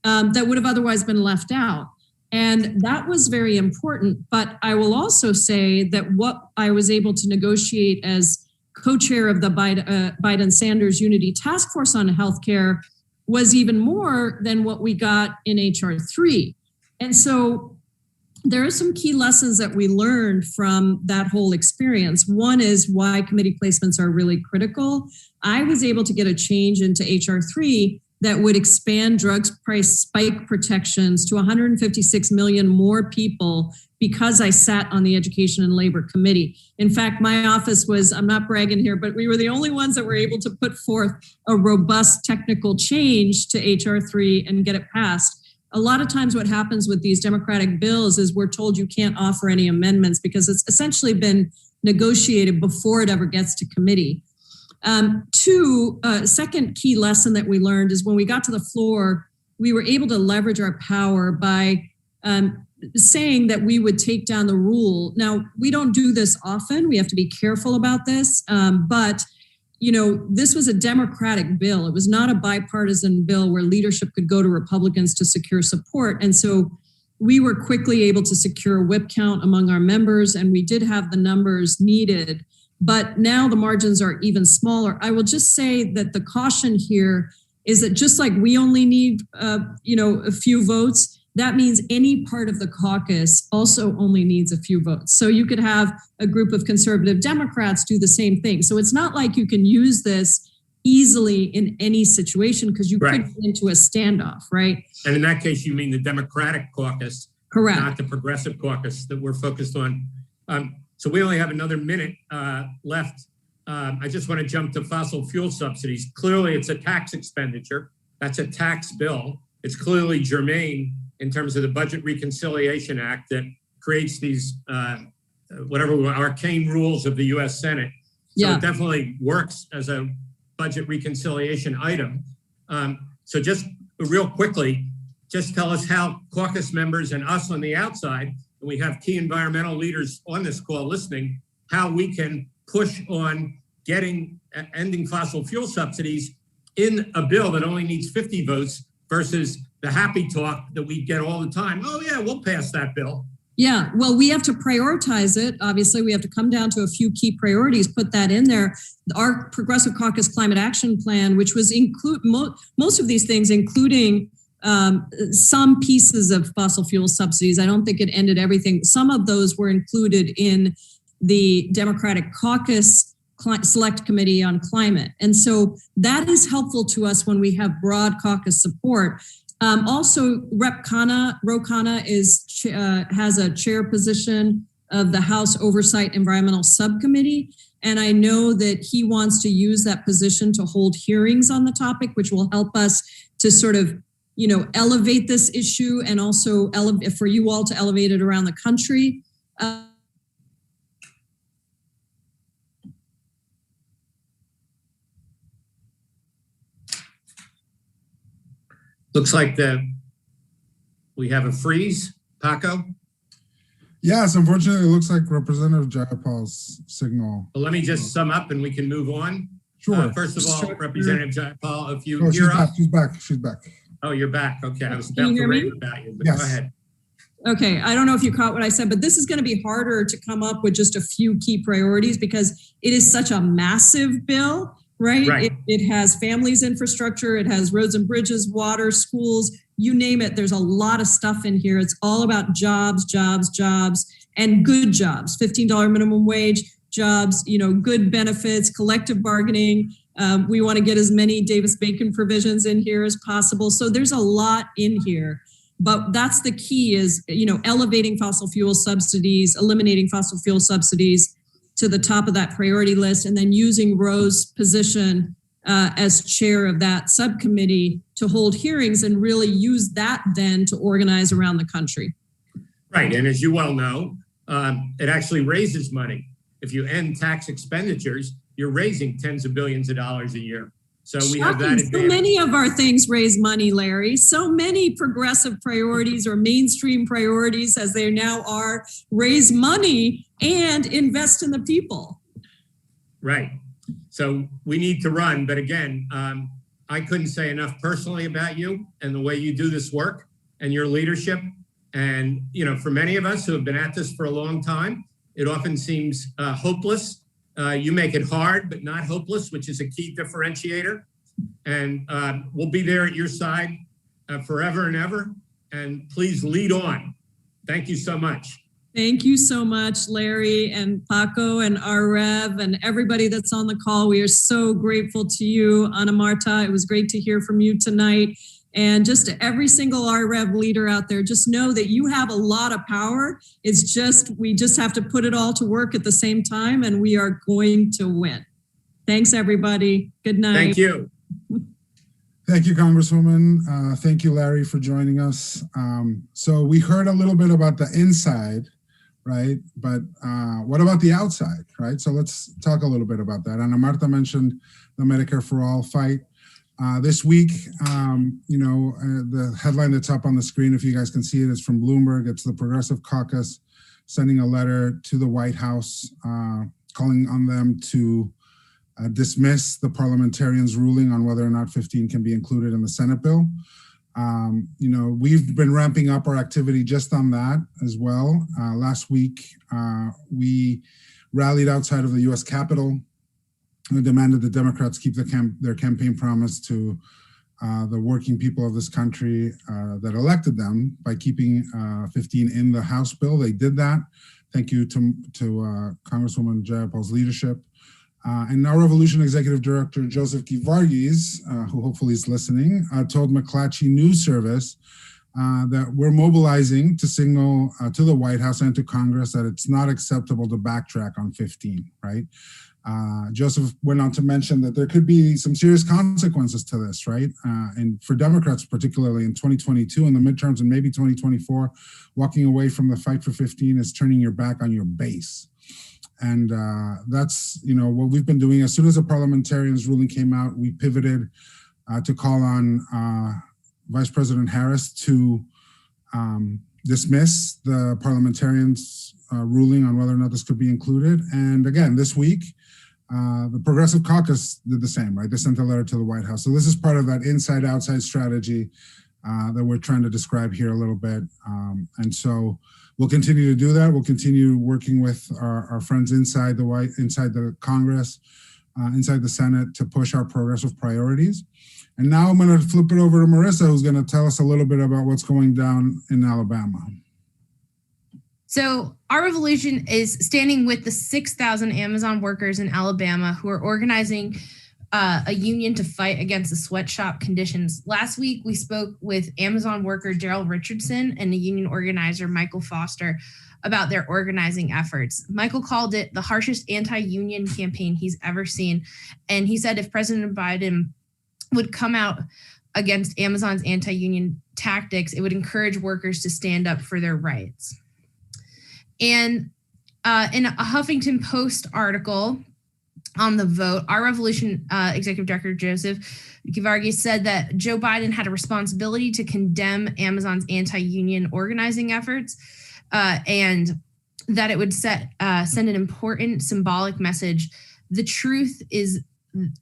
that would have otherwise been left out. And that was very important. But I will also say that what I was able to negotiate as co-chair of the Biden-Sanders Unity Task Force on Healthcare was even more than what we got in H.R. 3. And so there are some key lessons that we learned from that whole experience. One is why committee placements are really critical. I was able to get a change into H.R. 3 that would expand drugs price spike protections to 156 million more people because I sat on the Education and Labor Committee. In fact, my office was, I'm not bragging here, but we were the only ones that were able to put forth a robust technical change to H.R. 3 and get it passed. A lot of times what happens with these Democratic bills is we're told you can't offer any amendments because it's essentially been negotiated before it ever gets to committee. Second key lesson that we learned is when we got to the floor, we were able to leverage our power by saying that we would take down the rule. Now, we don't do this often. We have to be careful about this. But, this was a Democratic bill. It was not a bipartisan bill where leadership could go to Republicans to secure support. And so we were quickly able to secure a whip count among our members, and we did have the numbers needed. But now the margins are even smaller. I will just say that the caution here is that just like we only need, a few votes, that means any part of the caucus also only needs a few votes. So you could have a group of conservative Democrats do the same thing. So it's not like you can use this easily in any situation because you could get into a standoff, right? And in that case, you mean the Democratic caucus, correct? Not the Progressive Caucus that we're focused on. So we only have another minute left. I just want to jump to fossil fuel subsidies. Clearly, it's a tax expenditure. That's a tax bill. It's clearly germane in terms of the Budget Reconciliation Act that creates these arcane rules of the U.S. Senate. So it definitely works as a budget reconciliation item. So just real quickly, just tell us how caucus members and us on the outside, and we have key environmental leaders on this call listening, how we can push on ending fossil fuel subsidies in a bill that only needs 50 votes versus the happy talk that we get all the time. Oh yeah, we'll pass that bill. Yeah, well, we have to prioritize it. Obviously, we have to come down to a few key priorities, put that in there. Our Progressive Caucus Climate Action Plan, which was include most of these things, including some pieces of fossil fuel subsidies. I don't think it ended everything. Some of those were included in the Democratic Caucus Select Committee on Climate. And so that is helpful to us when we have broad caucus support. Also, Rep. Ro Khanna has a chair position of the House Oversight Environmental Subcommittee. And I know that he wants to use that position to hold hearings on the topic, which will help us to sort of, elevate this issue and also for you all to elevate it around the country. Looks like we have a freeze, Paco. Yes, unfortunately, it looks like Representative Jayapal's signal. Well, let me just sum up and we can move on. Sure. First of all, Representative Jayapal, if you hear us. She's back. Oh, you're back. Okay, I was about to rave about you, but yes. Go ahead. Okay, I don't know if you caught what I said, but this is going to be harder to come up with just a few key priorities because it is such a massive bill. Right. It has families infrastructure. It has roads and bridges, water, schools, you name it. There's a lot of stuff in here. It's all about jobs, and good jobs, $15 minimum wage jobs, good benefits, collective bargaining. We want to get as many Davis-Bacon provisions in here as possible. So there's a lot in here. But that's the key is, elevating fossil fuel subsidies, eliminating fossil fuel subsidies to the top of that priority list, and then using Ro's position as chair of that subcommittee to hold hearings and really use that then to organize around the country. Right, and as you well know, it actually raises money. If you end tax expenditures, you're raising tens of billions of dollars a year. So we have that advantage. So many of our things raise money, Larry. So many progressive priorities or mainstream priorities, as they now are, raise money and invest in the people. Right. So we need to run. But again, I couldn't say enough personally about you and the way you do this work and your leadership. And, for many of us who have been at this for a long time, it often seems hopeless. You make it hard, but not hopeless, which is a key differentiator. And we'll be there at your side forever and ever. And please lead on. Thank you so much. Thank you so much, Larry and Paco and OurRev and everybody that's on the call. We are so grateful to you, Ana Marta. It was great to hear from you tonight. And just to every single OurRev leader out there, just know that you have a lot of power. We just have to put it all to work at the same time, and we are going to win. Thanks, everybody. Good night. Thank you. Thank you, Congresswoman. Thank you, Larry, for joining us. So we heard a little bit about the inside, right? But what about the outside, right? So let's talk a little bit about that. Ana Marta mentioned the Medicare for All fight. This week, the headline that's up on the screen, if you guys can see it, is from Bloomberg. It's the Progressive Caucus sending a letter to the White House calling on them to dismiss the parliamentarians' ruling on whether or not 15 can be included in the Senate bill. We've been ramping up our activity just on that as well. Last week, we rallied outside of the U.S. Capitol and demanded the Democrats keep their campaign promise to the working people of this country that elected them by keeping 15 in the House bill. They did that. Thank you to Congresswoman Jayapal's leadership. And Our Revolution Executive Director Joseph Givargis, who hopefully is listening, told McClatchy News Service that we're mobilizing to signal to the White House and to Congress that it's not acceptable to backtrack on 15, right? Joseph went on to mention that there could be some serious consequences to this, right? And for Democrats, particularly in 2022 and the midterms and maybe 2024, walking away from the fight for 15 is turning your back on your base. And that's, what we've been doing. As soon as the parliamentarians' ruling came out, we pivoted to call on Vice President Harris to dismiss the parliamentarians' ruling on whether or not this could be included. And again, this week, the Progressive Caucus did the same, right? They sent a letter to the White House. So this is part of that inside-outside strategy that we're trying to describe here a little bit. And so we'll continue to do that. We'll continue working with our friends inside the Congress, inside the Senate to push our progressive priorities. And now I'm going to flip it over to Marissa, who's going to tell us a little bit about what's going down in Alabama. So Our Revolution is standing with the 6,000 Amazon workers in Alabama who are organizing a union to fight against the sweatshop conditions. Last week, we spoke with Amazon worker Daryl Richardson and the union organizer Michael Foster about their organizing efforts. Michael called it the harshest anti-union campaign he's ever seen. And he said if President Biden would come out against Amazon's anti-union tactics, it would encourage workers to stand up for their rights. And in a Huffington Post article on the vote, Our Revolution Executive Director Joseph Givargis said that Joe Biden had a responsibility to condemn Amazon's anti-union organizing efforts and that it would send an important symbolic message. The truth is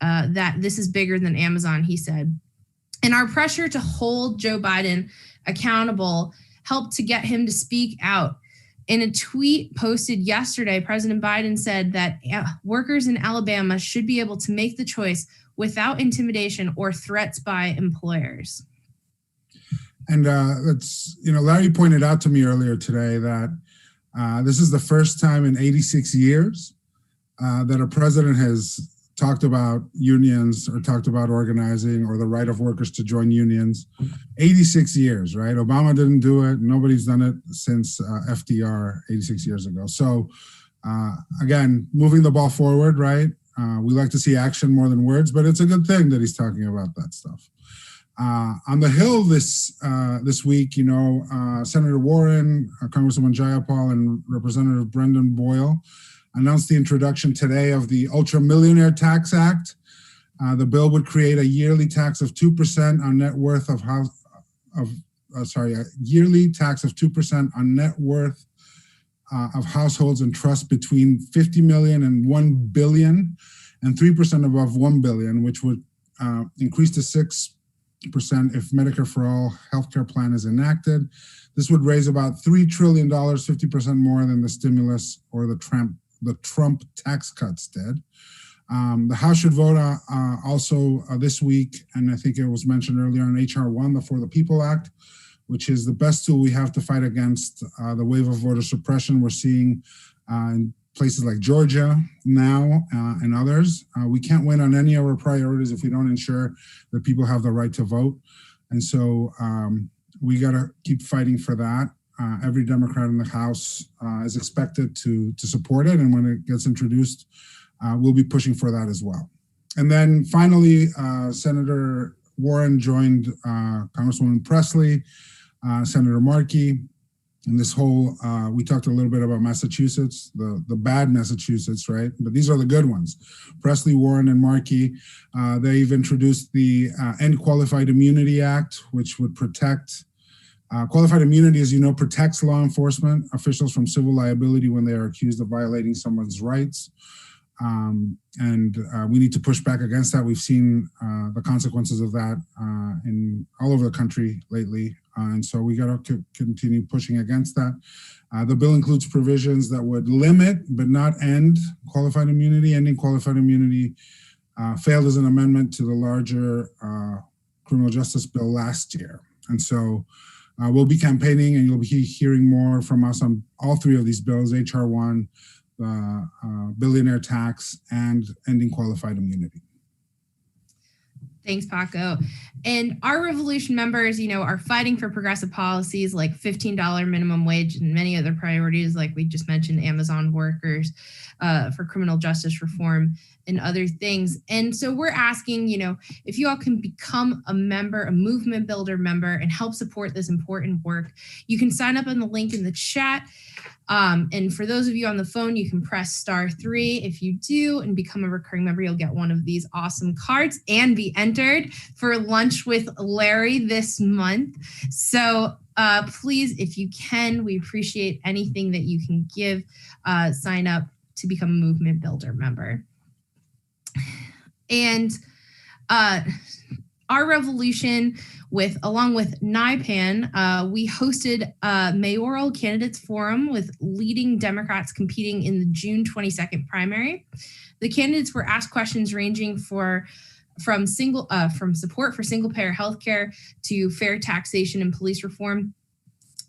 that this is bigger than Amazon, he said. And our pressure to hold Joe Biden accountable helped to get him to speak out. In a tweet posted yesterday, President Biden said that workers in Alabama should be able to make the choice without intimidation or threats by employers. And Larry pointed out to me earlier today that this is the first time in 86 years that a president has talked about unions or talked about organizing or the right of workers to join unions. 86 years, right? Obama didn't do it. Nobody's done it since FDR 86 years ago. So again, moving the ball forward, right? We like to see action more than words, but it's a good thing that he's talking about that stuff. On the Hill this week, Senator Warren, Congresswoman Jayapal, and Representative Brendan Boyle announced the introduction today of the Ultra Millionaire Tax Act. The bill would create a yearly tax of 2% on net worth a yearly tax of 2% on net worth of households and trusts between 50 million and 1 billion, and 3% above 1 billion, which would increase to 6% if Medicare for All healthcare plan is enacted. This would raise about $3 trillion, 50% more than the stimulus or the Trump tax cuts did. The House should vote also this week, and I think it was mentioned earlier, on H.R. 1, the For the People Act, which is the best tool we have to fight against the wave of voter suppression we're seeing in places like Georgia now and others. We can't win on any of our priorities if we don't ensure that people have the right to vote. And so we got to keep fighting for that. Every Democrat in the House is expected to support it. And when it gets introduced, we'll be pushing for that as well. And then finally, Senator Warren joined Congresswoman Presley, Senator Markey, And this whole, we talked a little bit about Massachusetts, the bad Massachusetts, right? But these are the good ones. Presley, Warren, and Markey. They've introduced the End Qualified Immunity Act, which would protect, qualified immunity, as you know, protects law enforcement officials from civil liability when they are accused of violating someone's rights. And we need to push back against that. We've seen the consequences of that in all over the country lately. And so we got to continue pushing against that. The bill includes provisions that would limit but not end qualified immunity. Ending qualified immunity failed as an amendment to the larger criminal justice bill last year. And so we'll be campaigning, and you'll be hearing more from us on all three of these bills: H.R. 1, billionaire tax, and ending qualified immunity. Thanks, Paco. And our Revolution members, are fighting for progressive policies like $15 minimum wage and many other priorities, like we just mentioned, Amazon workers, for criminal justice reform and other things. And so we're asking, if you all can become a member, a movement builder member, and help support this important work, you can sign up on the link in the chat. And for those of you on the phone, you can press *3. If you do and become a recurring member, you'll get one of these awesome cards and be entered for lunch with Larry this month. So please, if you can, we appreciate anything that you can give. Sign up to become a movement builder member. And our Revolution, along with NIPAN, we hosted a mayoral candidates forum with leading Democrats competing in the June 22nd primary. The candidates were asked questions ranging from support for single-payer healthcare to fair taxation and police reform.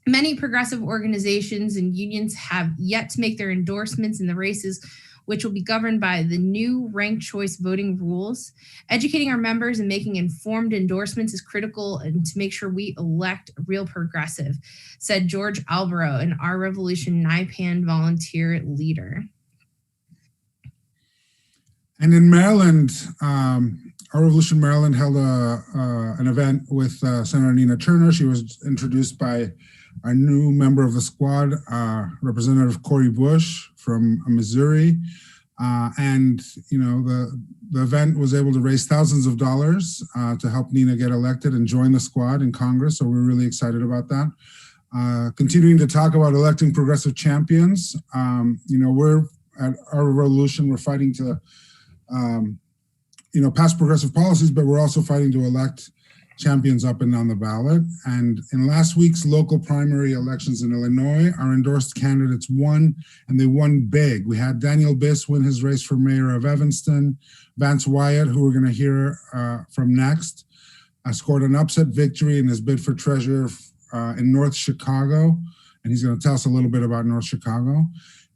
Many progressive organizations and unions have yet to make their endorsements in the races, which will be governed by the new ranked choice voting rules. Educating our members and making informed endorsements is critical and to make sure we elect a real progressive, said George Alvaro, an Our Revolution NIPAN volunteer leader. And in Maryland, Our Revolution Maryland held an event with Senator Nina Turner. She was introduced by our new member of the squad, Representative Cori Bush from Missouri. And, the event was able to raise thousands of dollars to help Nina get elected and join the squad in Congress. So we're really excited about that. Continuing to talk about electing progressive champions. We're at Our Revolution, we're fighting to, pass progressive policies, but we're also fighting to elect champions up and down the ballot. And in last week's local primary elections in Illinois, our endorsed candidates won, and they won big. We had Daniel Biss win his race for mayor of Evanston. Vance Wyatt, who we're going to hear from next, scored an upset victory in his bid for treasurer in North Chicago. And he's going to tell us a little bit about North Chicago.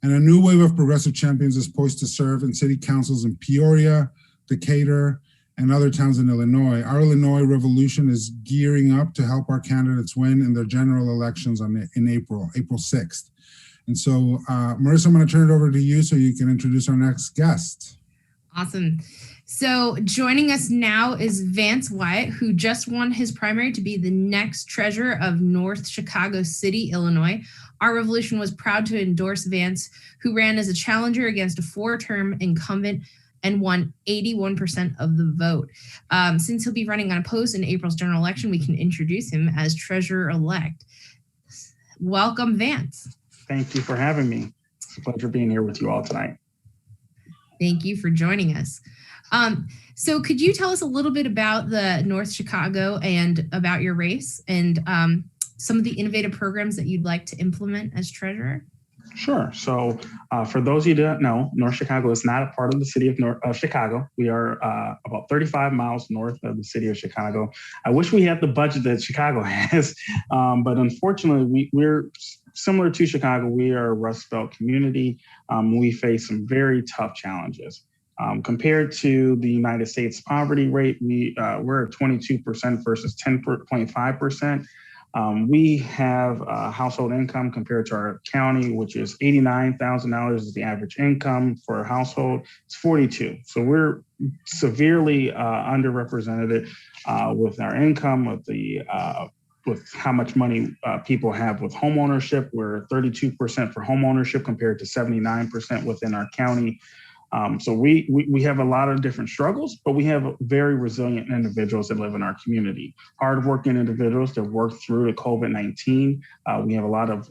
And a new wave of progressive champions is poised to serve in city councils in Peoria, Decatur, and other towns in Illinois. Our Illinois Revolution is gearing up to help our candidates win in their general elections in April 6th. And so, Marissa, I'm going to turn it over to you so you can introduce our next guest. Awesome. So joining us now is Vance Wyatt, who just won his primary to be the next treasurer of North Chicago City, Illinois. Our Revolution was proud to endorse Vance, who ran as a challenger against a 4-term incumbent and won 81% of the vote. Since he'll be running unopposed in April's general election, we can introduce him as treasurer-elect. Welcome, Vance. Thank you for having me. It's a pleasure being here with you all tonight. Thank you for joining us. So could you tell us a little bit about the North Chicago and about your race and some of the innovative programs that you'd like to implement as treasurer? Sure. So for those of you who don't know, North Chicago is not a part of the city of Chicago. We are about 35 miles north of the city of Chicago. I wish we had the budget that Chicago has, but unfortunately, we're similar to Chicago. We are a Rust Belt community. We face some very tough challenges. Compared to the United States poverty rate, we're at 22% versus 10.5%. We have a household income compared to our county, which is $89,000 is the average income for a household. It's 42. So we're severely underrepresented with our income, with the with how much money people have with home ownership. We're 32% for home ownership compared to 79% within our county. So we have a lot of different struggles, but we have very resilient individuals that live in our community, hardworking individuals that work through the COVID-19. We have a lot of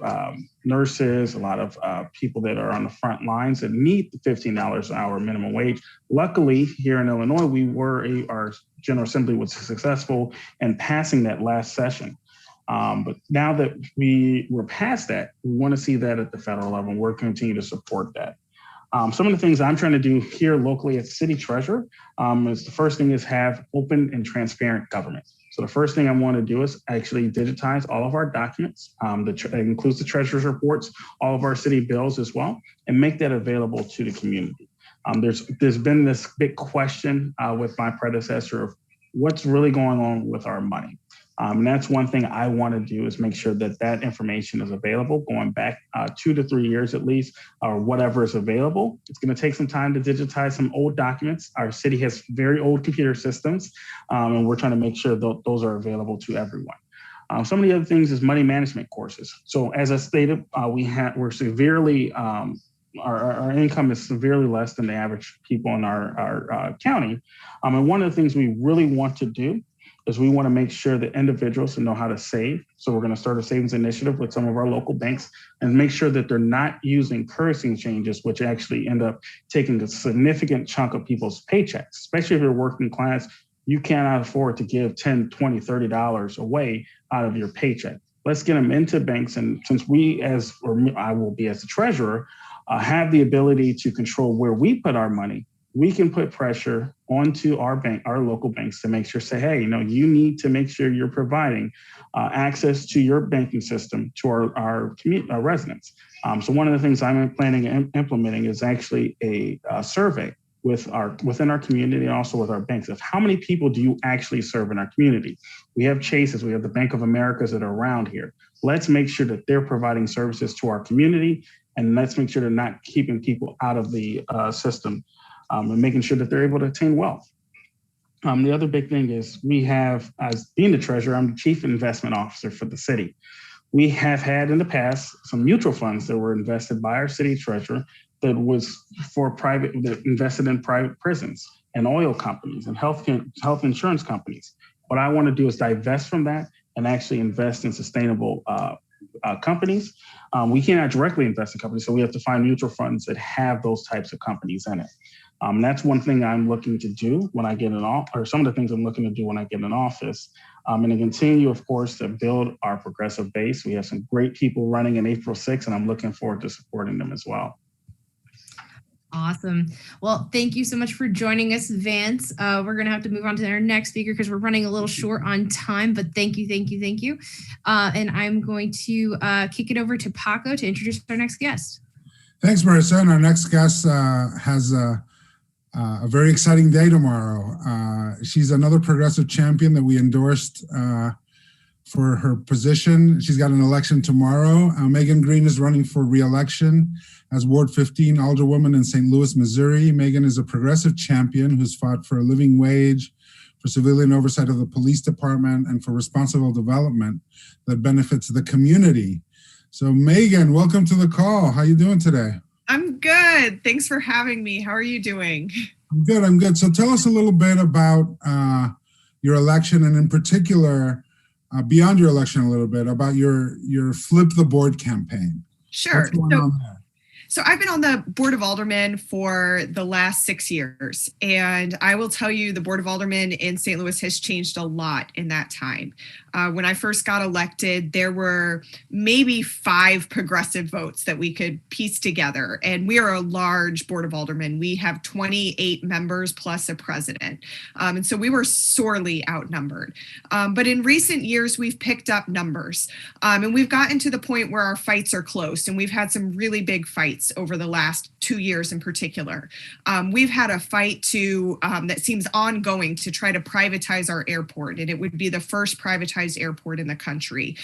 nurses, a lot of people that are on the front lines that need the $15 an hour minimum wage. Luckily, here in Illinois, our General Assembly was successful in passing that last session. But now that we're past that, we want to see that at the federal level. We're continuing to support that. Some of the things I'm trying to do here locally as city treasurer is the first thing is have open and transparent government. So the first thing I want to do is actually digitize all of our documents. That includes the treasurer's reports, all of our city bills as well, and make that available to the community. There's been this big question with my predecessor of what's really going on with our money. And that's one thing I want to do is make sure that that information is available going back 2 to 3 years at least, or whatever is available. It's going to take some time to digitize some old documents. Our city has very old computer systems, and we're trying to make sure those are available to everyone. Some of the other things is money management courses. So as I stated, we're severely, our income is severely less than the average people in our county. And one of the things we really want to do is we want to make sure that individuals know how to save. So we're going to start a savings initiative with some of our local banks and make sure that they're not using currency changes, which actually end up taking a significant chunk of people's paychecks, especially if you're working class. You cannot afford to give $10, $20, $30 away out of your paycheck. Let's get them into banks. And since I will be as the treasurer, have the ability to control where we put our money, we can put pressure onto our local banks to make sure, say, hey, you need to make sure you're providing access to your banking system to our residents. So one of the things I'm planning and implementing is actually a survey within our community and also with our banks of how many people do you actually serve in our community. We have Chases, we have the Bank of Americas that are around here. Let's make sure that they're providing services to our community, and let's make sure they're not keeping people out of the system. And making sure that they're able to attain wealth. The other big thing is we have, as being the treasurer, I'm the chief investment officer for the city. We have had in the past some mutual funds that were invested by our city treasurer that invested in private prisons and oil companies and health insurance companies. What I want to do is divest from that and actually invest in sustainable companies. We cannot directly invest in companies, so we have to find mutual funds that have those types of companies in it. That's one thing I'm looking to do when I get in office, or some of the things I'm looking to do when I get in office. And to continue, of course, to build our progressive base. We have some great people running in April 6th, and I'm looking forward to supporting them as well. Awesome. Well, thank you so much for joining us, Vance. We're going to have to move on to our next speaker because we're running a little short on time, but thank you. And I'm going to kick it over to Paco to introduce our next guest. Thanks, Marissa. And our next guest has a very exciting day tomorrow. She's another progressive champion that we endorsed for her position. She's got an election tomorrow. Megan Green is running for re-election as Ward 15 Alderwoman in St. Louis, Missouri. Megan is a progressive champion who's fought for a living wage, for civilian oversight of the police department, and for responsible development that benefits the community. So Megan, welcome to the call. How you doing today? I'm good. Thanks for having me. How are you doing? I'm good. So tell us a little bit about your election, and in particular, beyond your election a little bit, about your Flip the Board campaign. Sure. What's going on there? So I've been on the Board of Aldermen for the last 6 years, and I will tell you the Board of Aldermen in St. Louis has changed a lot in that time. When I first got elected, there were maybe 5 progressive votes that we could piece together, and we are a large Board of Aldermen. We have 28 members plus a president, and so we were sorely outnumbered. But in recent years, we've picked up numbers, and we've gotten to the point where our fights are close, and we've had some really big fights over the last 2 years in particular. We've had a fight that seems ongoing to try to privatize our airport, and it would be the first privatized airport in the country.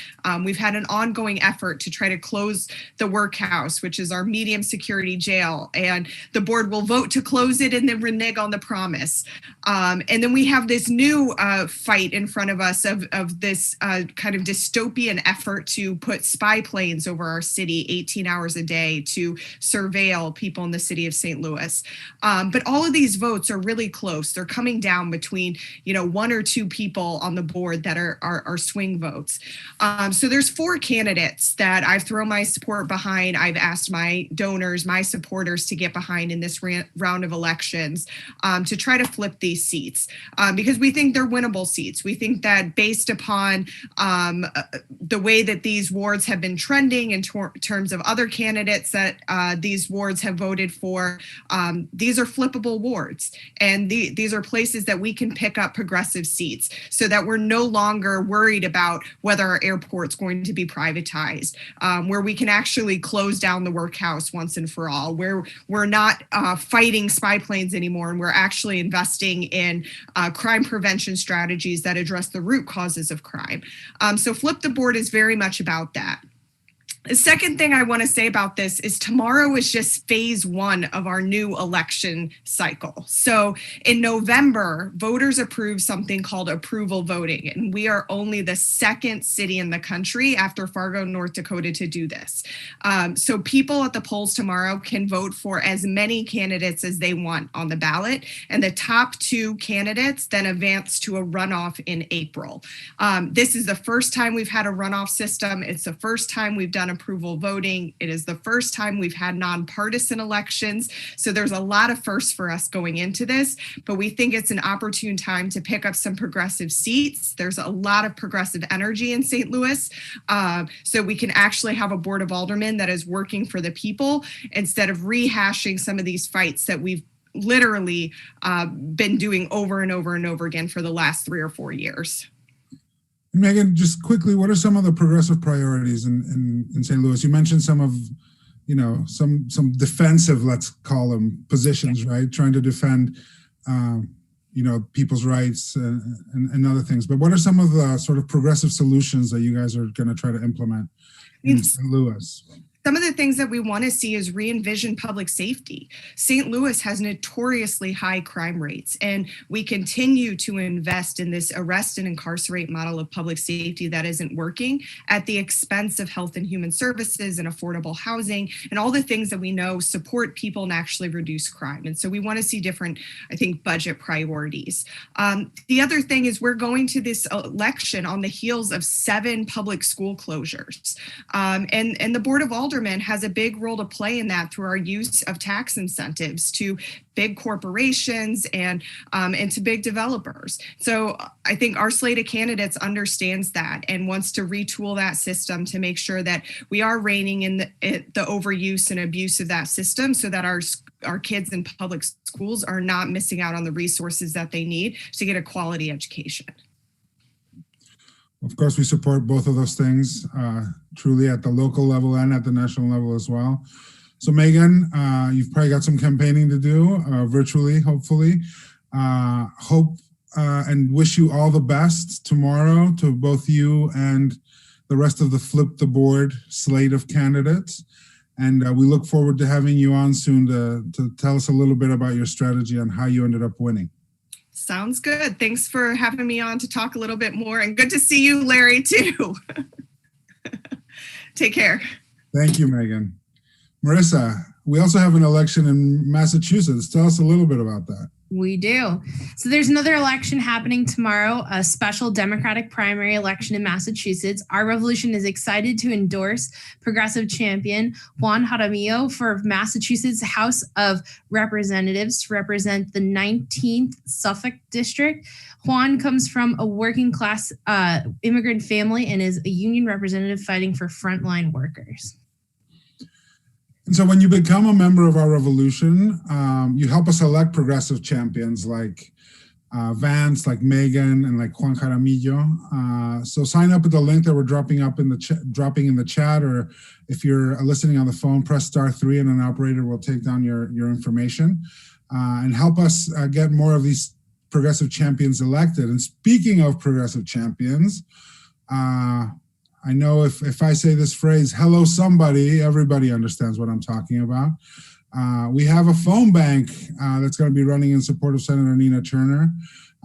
We've had an ongoing effort to try to close the workhouse, which is our medium security jail, and the board will vote to close it and then renege on the promise. And then we have this new fight in front of us of this kind of dystopian effort to put spy planes over our city 18 hours a day to surveil people in the city of St. Louis. But all of these votes are really close. They're coming down between, 1 or 2 people on the board that are swing votes. So there's 4 candidates that I've thrown my support behind. I've asked my donors, my supporters to get behind in this round of elections to try to flip these seats because we think they're winnable seats. We think that based upon the way that these wards have been trending in terms of other candidates that these wards have voted for, these are flippable wards. And these are places that we can pick up progressive seats so that we're no longer worried about whether our airport's going to be privatized, where we can actually close down the workhouse once and for all, where we're not fighting spy planes anymore, and we're actually investing in crime prevention strategies that address the root causes of crime. So Flip the Board is very much about that. The second thing I want to say about this is tomorrow is just phase 1 of our new election cycle. So in November, voters approved something called approval voting, and we are only the 2nd city in the country after Fargo, North Dakota to do this. So people at the polls tomorrow can vote for as many candidates as they want on the ballot, and the top 2 candidates then advance to a runoff in April. This is the first time we've had a runoff system. It's the first time we've done approval voting. It is the first time we've had nonpartisan elections. So there's a lot of firsts for us going into this, but we think it's an opportune time to pick up some progressive seats. There's a lot of progressive energy in St. Louis. So we can actually have a board of aldermen that is working for the people instead of rehashing some of these fights that we've literally been doing over and over and over again for the last 3 or 4 years. Megan, just quickly, what are some of the progressive priorities in St. Louis? You mentioned some of, some defensive, let's call them, positions, right? Trying to defend, people's rights and other things. But what are some of the sort of progressive solutions that you guys are going to try to implement in St. Louis? Some of the things that we want to see is re-envision public safety. St. Louis has notoriously high crime rates, and we continue to invest in this arrest and incarcerate model of public safety that isn't working at the expense of health and human services and affordable housing and all the things that we know support people and actually reduce crime. And so we want to see different, budget priorities. The other thing is we're going to this election on the heels of 7 public school closures. And the Board of Aldermen has a big role to play in that through our use of tax incentives to big corporations and to big developers. So I think our slate of candidates understands that and wants to retool that system to make sure that we are reining in the overuse and abuse of that system so that our kids in public schools are not missing out on the resources that they need to get a quality education. Of course, we support both of those things truly at the local level and at the national level as well. So Megan, you've probably got some campaigning to do virtually, hopefully. Hope and wish you all the best tomorrow to both you and the rest of the Flip the Board slate of candidates. And we look forward to having you on soon to tell us a little bit about your strategy on how you ended up winning. Sounds good. Thanks for having me on to talk a little bit more, and good to see you, Larry, too. Take care. Thank you, Megan. Marissa, we also have an election in Massachusetts. Tell us a little bit about that. We do. So there's another election happening tomorrow, a special Democratic primary election in Massachusetts. Our Revolution is excited to endorse progressive champion Juan Jaramillo for Massachusetts House of Representatives to represent the 19th Suffolk District. Juan comes from a working class immigrant family and is a union representative fighting for frontline workers. And so when you become a member of Our Revolution, you help us elect progressive champions like Vance, like Megan, and like Juan Jaramillo. So sign up at the link that we're dropping in the chat, or if you're listening on the phone, press *3 and an operator will take down your information and help us get more of these progressive champions elected. And speaking of progressive champions, I know if I say this phrase, hello somebody, everybody understands what I'm talking about. We have a phone bank that's going to be running in support of Senator Nina Turner.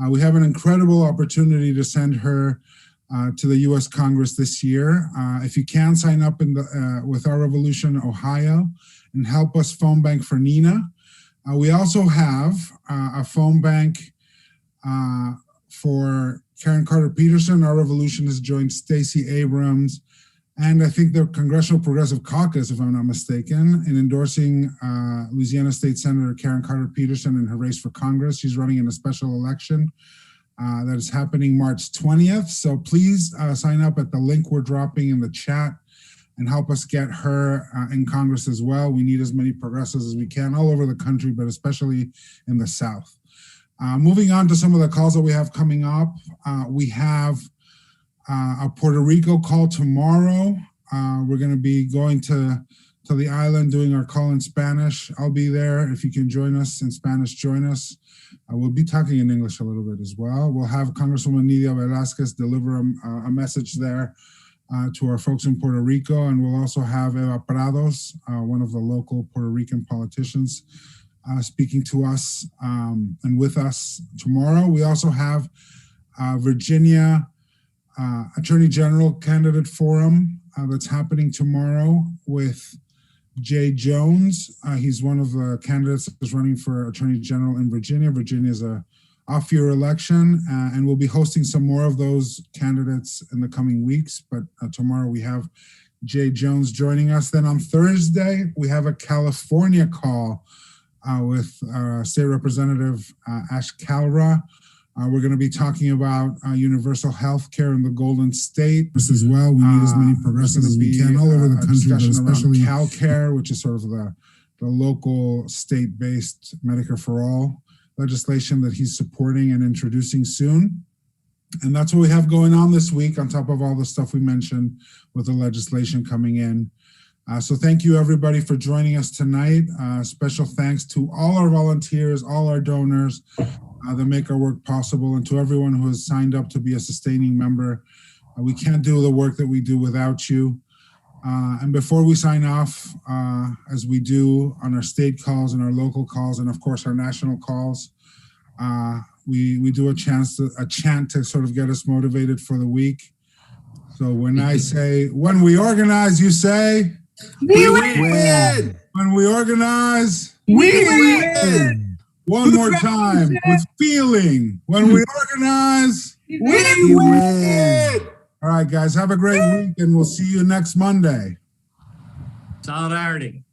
We have an incredible opportunity to send her to the U.S. Congress this year. If you can, sign up with Our Revolution Ohio and help us phone bank for Nina. We also have a phone bank for Karen Carter Peterson. Our Revolution has joined Stacey Abrams and I think the Congressional Progressive Caucus, if I'm not mistaken, in endorsing Louisiana State Senator Karen Carter Peterson in her race for Congress. She's running in a special election that is happening March 20th. So please sign up at the link we're dropping in the chat and help us get her in Congress as well. We need as many progressives as we can all over the country, but especially in the South. Moving on to some of the calls that we have coming up, we have a Puerto Rico call tomorrow. We're going to be going to the island doing our call in Spanish. I'll be there. If you can join us in Spanish, join us. We'll be talking in English a little bit as well. We'll have Congresswoman Nidia Velázquez deliver a message there to our folks in Puerto Rico. And we'll also have Eva Prados, one of the local Puerto Rican politicians, speaking to us and with us tomorrow. We also have Virginia Attorney General Candidate Forum that's happening tomorrow with Jay Jones. He's one of the candidates that's running for Attorney General in Virginia. Virginia is a off-year election, and we'll be hosting some more of those candidates in the coming weeks. But tomorrow we have Jay Jones joining us. Then on Thursday, we have a California call with State Representative Ash Kalra. We're going to be talking about universal health care in the Golden State. This as well. We need as many progressives as we can all over the country, but especially CalCare, which is sort of the local state-based Medicare for All legislation that he's supporting and introducing soon. And that's what we have going on this week on top of all the stuff we mentioned with the legislation coming in. So thank you, everybody, for joining us tonight. Special thanks to all our volunteers, all our donors that make our work possible, and to everyone who has signed up to be a sustaining member. We can't do the work that we do without you. And before we sign off, as we do on our state calls and our local calls, and of course our national calls, we do a chant to sort of get us motivated for the week. So when I say, when we organize, you say, we win. When we organize, we win. One more time with feeling. When we organize, we win. All right, guys, have a great week, and we'll see you next Monday. Solidarity.